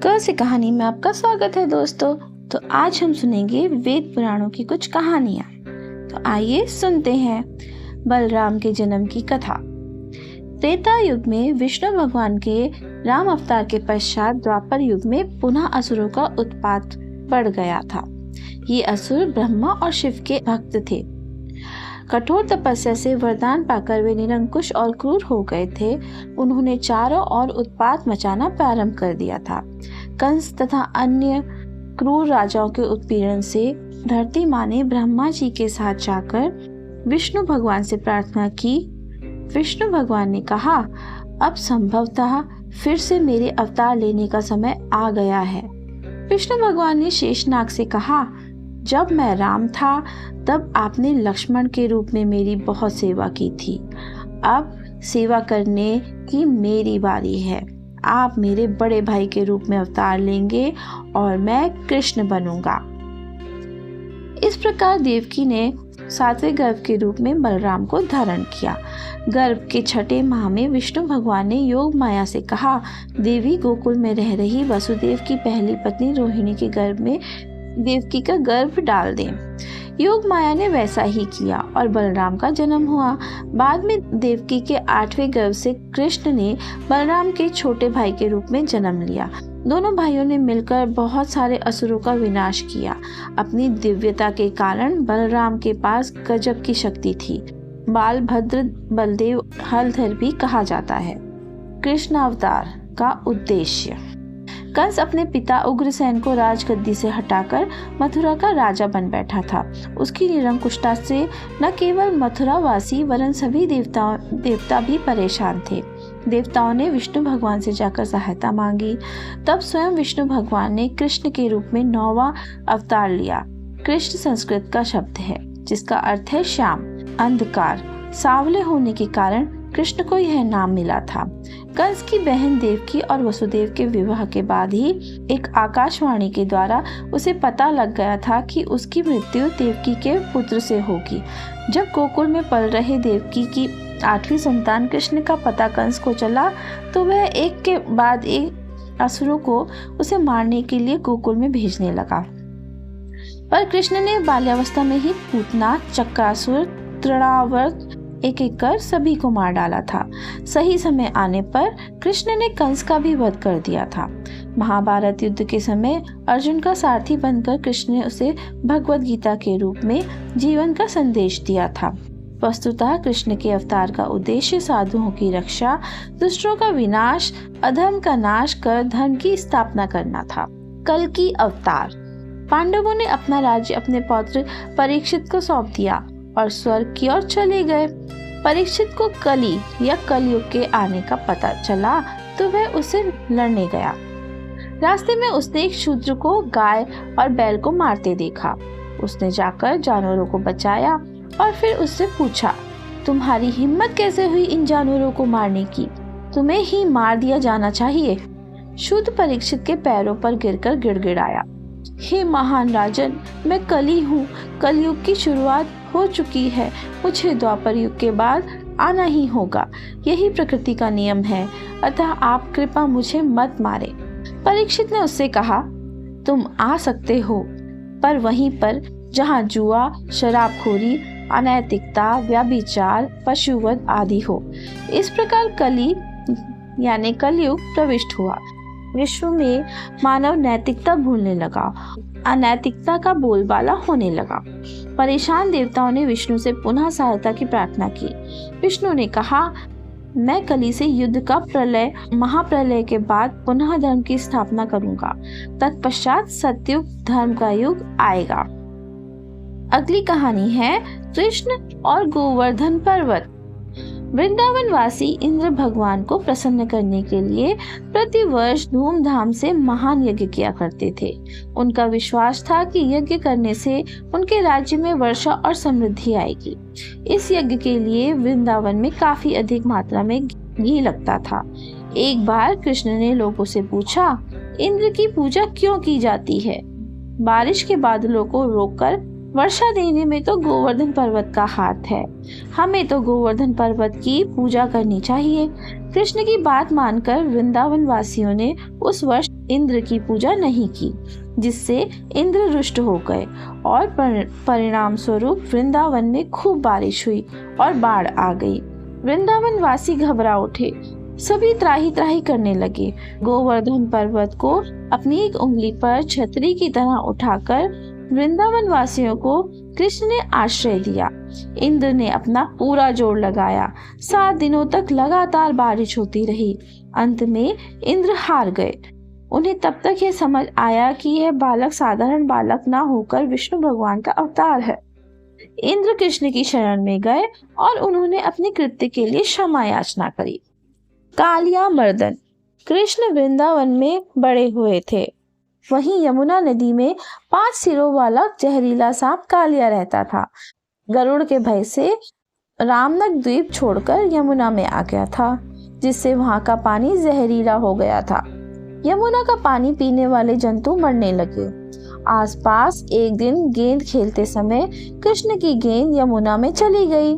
क से कहानी में आपका स्वागत है दोस्तों। तो आज हम सुनेंगे वेद पुराणों की कुछ कहानियां। तो आइए सुनते हैं बलराम के जन्म की कथा। त्रेता युग में विष्णु भगवान के राम अवतार के पश्चात द्वापर युग में पुनः असुरों का उत्पात बढ़ गया था। ये असुर ब्रह्मा और शिव के भक्त थे। कठोर तपस्या से वरदान पाकर वे निरंकुश और क्रूर हो गए थे। उन्होंने चारों ओर उत्पात मचाना प्रारंभ कर दिया था। कंस तथा अन्य क्रूर राजाओं के उत्पीड़न से धरती माँ ने ब्रह्मा जी के साथ जाकर विष्णु भगवान से प्रार्थना की। विष्णु भगवान ने कहा, अब संभवतः फिर से मेरे अवतार लेने का समय आ गया है। विष्णु भगवान ने शेषनाग से कहा, जब मैं राम था तब आपने लक्ष्मण के रूप में मेरी बहुत सेवा की थी। अब सेवा करने की मेरी बारी है। आप मेरे बड़े भाई के रूप में अवतार लेंगे और मैं कृष्ण बनूंगा। इस प्रकार देवकी ने 7वें गर्भ के रूप में बलराम को धारण किया। गर्भ के 6ठे माह में विष्णु भगवान ने योग माया से कहा, देवी गोकुल में रह रही वसुदेव की पहली पत्नी रोहिणी के गर्भ में देवकी का गर्भ डाल दें। योग माया ने वैसा ही किया और बलराम का जन्म हुआ। बाद में देवकी के 8वें गर्भ से कृष्ण ने बलराम के छोटे भाई के रूप में जन्म लिया। दोनों भाइयों ने मिलकर बहुत सारे असुरों का विनाश किया। अपनी दिव्यता के कारण बलराम के पास गजब की शक्ति थी। बालभद्र बलदेव हलधर भी कहा जाता है। कृष्ण अवतार का उद्देश्य। कंस अपने पिता उग्रसेन को राजगद्दी से हटाकर मथुरा का राजा बन बैठा था। उसकी निरंकुशता से न केवल मथुरावासी वरन सभी देवता भी परेशान थे। देवताओं ने विष्णु भगवान से जाकर सहायता मांगी। तब स्वयं विष्णु भगवान ने कृष्ण के रूप में 9वां अवतार लिया। कृष्ण संस्कृत का शब्द है जिसका अर्थ है श्याम, अंधकार। सांवले होने के कारण कृष्ण को यह नाम मिला था। कंस की बहन देवकी और वसुदेव के विवाह के बाद ही एक आकाशवाणी के द्वारा उसे पता लग गया था कि उसकी मृत्यु देवकी के पुत्र से होगी। जब गोकुल में पल रहे देवकी की 8वीं संतान कृष्ण का पता कंस को चला तो वह एक के बाद एक असुरों को उसे मारने के लिए गोकुल में भेजने लगा। पर कृष्ण ने बाल्यावस्था में ही पूतना, चक्रासुर, तृणावर्त एक एक कर सभी को मार डाला था। सही समय आने पर कृष्ण ने कंस का भी वध कर दिया था। महाभारत युद्ध के समय अर्जुन का सारथी बनकर कृष्ण ने उसे भगवद गीता के रूप में जीवन का संदेश दिया था। वस्तुतः कृष्ण के अवतार का उद्देश्य साधुओं की रक्षा, दुष्टों का विनाश, अधर्म का नाश कर धर्म की स्थापना करना था। कल्कि अवतार। पांडवों ने अपना राज्य अपने पौत्र परीक्षित को सौंप दिया और स्वर्ग की ओर चले गए। परीक्षित को कली या कलयुग के आने का पता चला तो वह उससे लड़ने गया। रास्ते में उसने एक शूद्र को गाय और बैल को मारते देखा। उसने जाकर जानवरों को बचाया और फिर उससे पूछा, तुम्हारी हिम्मत कैसे हुई इन जानवरों को मारने की? तुम्हें ही मार दिया जाना चाहिए। शूद्र परीक्षित के पैरों पर गिरकर गिड़गिड़ाया, हे महान राजन, मैं कली हूँ। कलयुग की शुरुआत हो चुकी है। मुझे द्वापर युग के बाद आना ही होगा। यही प्रकृति का नियम है, अतः आप कृपा मुझे मत मारे। परीक्षित ने उससे कहा, तुम आ सकते हो, पर वहीं पर जहाँ जुआ, शराबखोरी, अनैतिकता, व्यभिचार, पशुवध आदि हो। इस प्रकार कली यानी कलयुग प्रविष्ट हुआ। विश्व में मानव नैतिकता भूलने लगा, अनैतिकता का बोलबाला होने लगा। परेशान देवताओं ने विष्णु से पुनः सहायता की प्रार्थना की। विष्णु ने कहा, मैं कली से युद्ध का प्रलय, महाप्रलय के बाद पुनः धर्म की स्थापना करूंगा। तत्पश्चात सतयुग, धर्म का युग आएगा। अगली कहानी है कृष्ण और गोवर्धन पर्वत। वृंदावन वासी इंद्र भगवान को प्रसन्न करने के लिए प्रतिवर्ष धूमधाम से महान यज्ञ किया करते थे। उनका विश्वास था कि यज्ञ करने से उनके राज्य में वर्षा और समृद्धि आएगी। इस यज्ञ के लिए वृंदावन में काफी अधिक मात्रा में घी लगता था। एक बार कृष्ण ने लोगों से पूछा, इंद्र की पूजा क्यों की जाती है? बारिश के बादलों को रोककर वर्षा देने में तो गोवर्धन पर्वत का हाथ है। हमें तो गोवर्धन पर्वत की पूजा करनी चाहिए। कृष्ण की बात मानकर वृंदावन वासियों ने उस वर्ष इंद्र की पूजा नहीं की, जिससे इंद्र रुष्ट हो गए और परिणाम स्वरूप वृंदावन में खूब बारिश हुई और बाढ़ आ गई। वृंदावन वासी घबरा उठे, सभी त्राही त्राही करने लगे। गोवर्धन पर्वत को अपनी एक उंगली पर छतरी की तरह उठाकर वृंदावन वासियों को कृष्ण ने आश्रय दिया। इंद्र ने अपना पूरा जोर लगाया। 7 दिनों तक लगातार बारिश होती रही। अंत में इंद्र हार गए। उन्हें तब तक यह समझ आया कि यह बालक साधारण बालक ना होकर विष्णु भगवान का अवतार है। इंद्र कृष्ण की शरण में गए और उन्होंने अपने कृत्य के लिए क्षमा याचना करी। कालिया मर्दन। कृष्ण वृंदावन में बड़े हुए थे। वहीं यमुना नदी में 5 सिरों वाला जहरीला सांप कालिया रहता था। गरुड़ के भय से रामनक द्वीप छोड़कर यमुना में आ गया था, जिससे वहां का पानी जहरीला हो गया था। यमुना का पानी पीने वाले जंतु मरने लगे। आसपास एक दिन गेंद खेलते समय कृष्ण की गेंद यमुना में चली गई।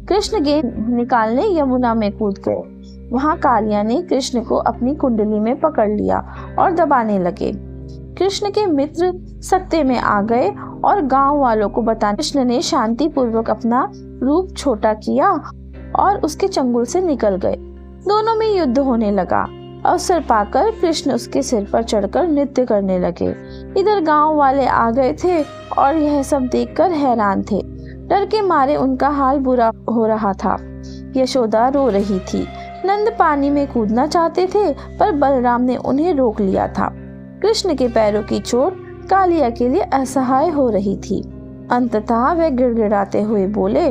कृष्ण गेंद निकालने यमुना में कूद गए। वहां कालिया ने कृष्ण को अपनी कुंडली में पकड़ लिया और दबाने लगे। कृष्ण के मित्र सकते में आ गए और गांव वालों को बताने कृष्ण ने शांति पूर्वक अपना रूप छोटा किया और उसके चंगुल से निकल गए। दोनों में युद्ध होने लगा। अवसर पाकर कृष्ण उसके सिर पर चढ़कर नृत्य करने लगे। इधर गांव वाले आ गए थे और यह सब देखकर हैरान थे। डर के मारे उनका हाल बुरा हो रहा था। यशोदा रो रही थी। नंद पानी में कूदना चाहते थे, पर बलराम ने उन्हें रोक लिया था। कृष्ण के पैरों की चोट कालिया के लिए असहाय हो रही थी। अंततः वे गिड़गिड़ाते हुए बोले,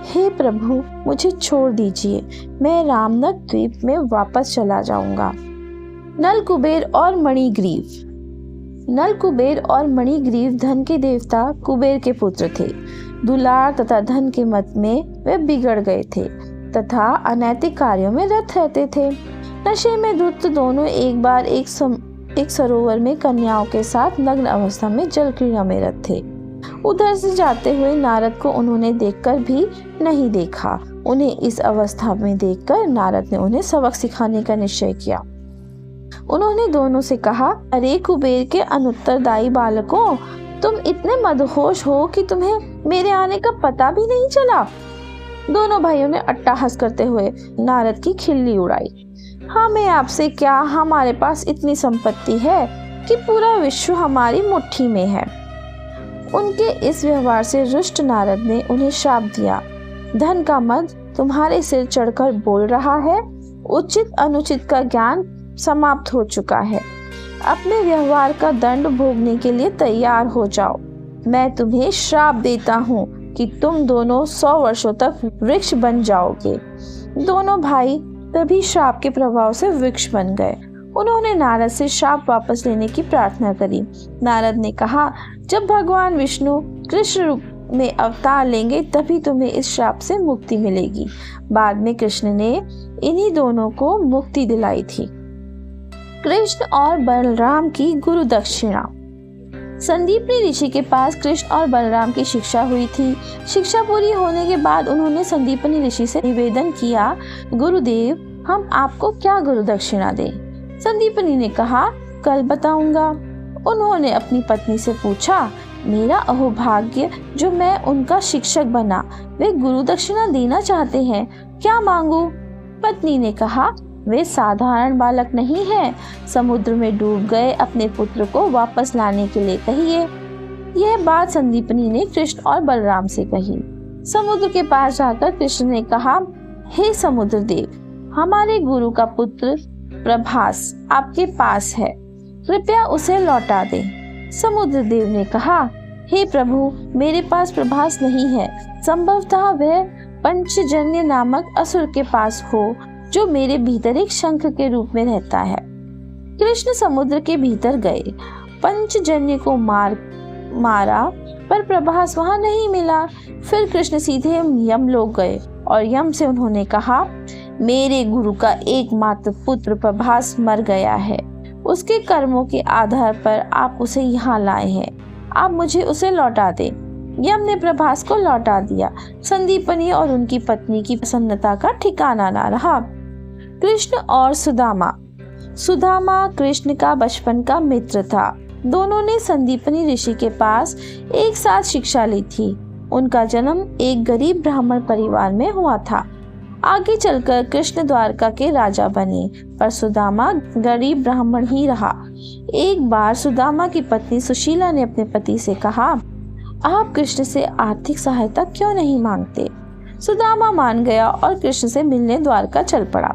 हे प्रभु, मुझे छोड़ दीजिए, मैं रामनक द्वीप में वापस चला जाऊंगा। नल कुबेर और मणिग्रीव। नल कुबेर और मणिग्रीव धन के देवता कुबेर के पुत्र थे। दुलार तथा धन के मत में वे बिगड़ गए थे तथा अनैतिक कार्यों में रत रहते थे। नशे में धुत दोनों एक बार एक सरोवर में कन्याओं के साथ नग्न अवस्था में जल क्रीड़ा में रत थे। उधर से जाते हुए नारद को उन्होंने देखकर भी नहीं देखा। उन्हें इस अवस्था में देखकर नारद ने उन्हें सबक सिखाने का निश्चय किया। उन्होंने दोनों से कहा, अरे कुबेर के अनुत्तरदायी बालकों, तुम इतने मदहोश हो कि तुम्हें मेरे आने का पता भी नहीं चला। दोनों भाइयों ने अट्टहास करते हुए नारद की खिल्ली उड़ाई। हमें आपसे क्या, हमारे पास इतनी संपत्ति है कि पूरा विश्व हमारी मुट्ठी में है। उनके इस व्यवहार से रुष्ट नारद ने उन्हें श्राप दिया। धन का मद तुम्हारे सिर चढ़कर बोल रहा है। उचित अनुचित का ज्ञान समाप्त हो चुका है। अपने व्यवहार का दंड भोगने के लिए तैयार हो जाओ। मैं तुम्हें श्राप देता हूँ कि तुम दोनों 100 वर्षों तक वृक्ष बन जाओगे। दोनों भाई तभी श्राप के प्रभाव से वृक्ष बन गए। उन्होंने नारद से श्राप वापस लेने की प्रार्थना करी। नारद ने कहा, जब भगवान विष्णु कृष्ण रूप में अवतार लेंगे तभी तुम्हें इस श्राप से मुक्ति मिलेगी। बाद में कृष्ण ने इन्हीं दोनों को मुक्ति दिलाई थी। कृष्ण और बलराम की गुरु दक्षिणा। संदीपनी ऋषि के पास कृष्ण और बलराम की शिक्षा हुई थी। शिक्षा पूरी होने के बाद उन्होंने संदीपनी ऋषि से निवेदन किया, गुरुदेव, हम आपको क्या गुरु दक्षिणा दें? संदीपनी ने कहा, कल बताऊंगा। उन्होंने अपनी पत्नी से पूछा, मेरा अहोभाग्य जो मैं उनका शिक्षक बना, वे गुरु दक्षिणा देना चाहते हैं, क्या मांगू? पत्नी ने कहा, वे साधारण बालक नहीं है, समुद्र में डूब गए अपने पुत्र को वापस लाने के लिए कहिए। यह बात संदीपनी ने कृष्ण और बलराम से कही। समुद्र के पास जाकर कृष्ण ने कहा, हे समुद्र देव, हमारे गुरु का पुत्र प्रभास आपके पास है, कृपया उसे लौटा दें। समुद्र देव ने कहा, हे प्रभु, मेरे पास प्रभास नहीं है, संभवतः वह पंचजन्य नामक असुर के पास हो, जो मेरे भीतर एक शंख के रूप में रहता है। कृष्ण समुद्र के भीतर गए, पंचजन्य को मारा, पर प्रभास वहां नहीं मिला। फिर कृष्ण सीधे यमलोक गए और यम से उन्होंने कहा, मेरे गुरु का एकमात्र पुत्र प्रभास मर गया है। उसके कर्मों के आधार पर आप उसे यहाँ लाए हैं। आप मुझे उसे लौटा दें। यम ने प्रभास को लौटा दिया। संदीपनी और उनकी पत्नी की प्रसन्नता का ठिकाना ना रहा। कृष्ण और सुदामा। सुदामा कृष्ण का बचपन का मित्र था। दोनों ने संदीपनी ऋषि के पास एक साथ शिक्षा ली थी। उनका जन्म एक गरीब ब्राह्मण परिवार में हुआ था। आगे चलकर कृष्ण द्वारका के राजा बने, पर सुदामा गरीब ब्राह्मण ही रहा। एक बार सुदामा की पत्नी सुशीला ने अपने पति से कहा, आप कृष्ण से आर्थिक सहायता क्यों नहीं मांगते? सुदामा मान गया और कृष्ण से मिलने द्वारका चल पड़ा।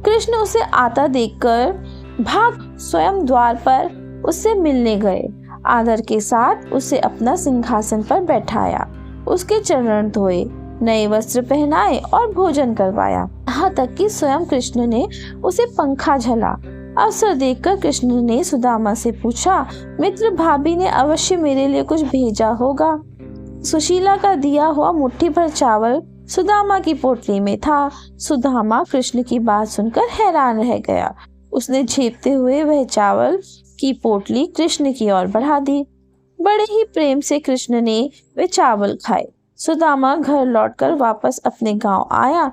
कृष्ण उसे आता देखकर भाग स्वयं द्वार पर उससे मिलने गए। आदर के साथ उसे अपना सिंहासन पर बैठाया, उसके चरण धोए, नए वस्त्र पहनाए और भोजन करवाया। यहाँ तक कि स्वयं कृष्ण ने उसे पंखा झला। अवसर देखकर कृष्ण ने सुदामा से पूछा, मित्र भाभी ने अवश्य मेरे लिए कुछ भेजा होगा। सुशीला का दिया हुआ मुट्ठी भर चावल सुदामा की पोटली में था। सुदामा कृष्ण की बात सुनकर हैरान रह गया। उसने झेपते हुए वह चावल की पोटली कृष्ण की ओर बढ़ा दी। बड़े ही प्रेम से कृष्ण ने वे चावल खाए। सुदामा घर लौटकर वापस अपने गांव आया,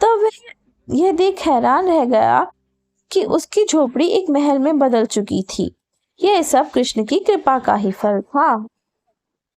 तब वह यह देख हैरान रह गया कि उसकी झोपड़ी एक महल में बदल चुकी थी। यह सब कृष्ण की कृपा का ही फल था।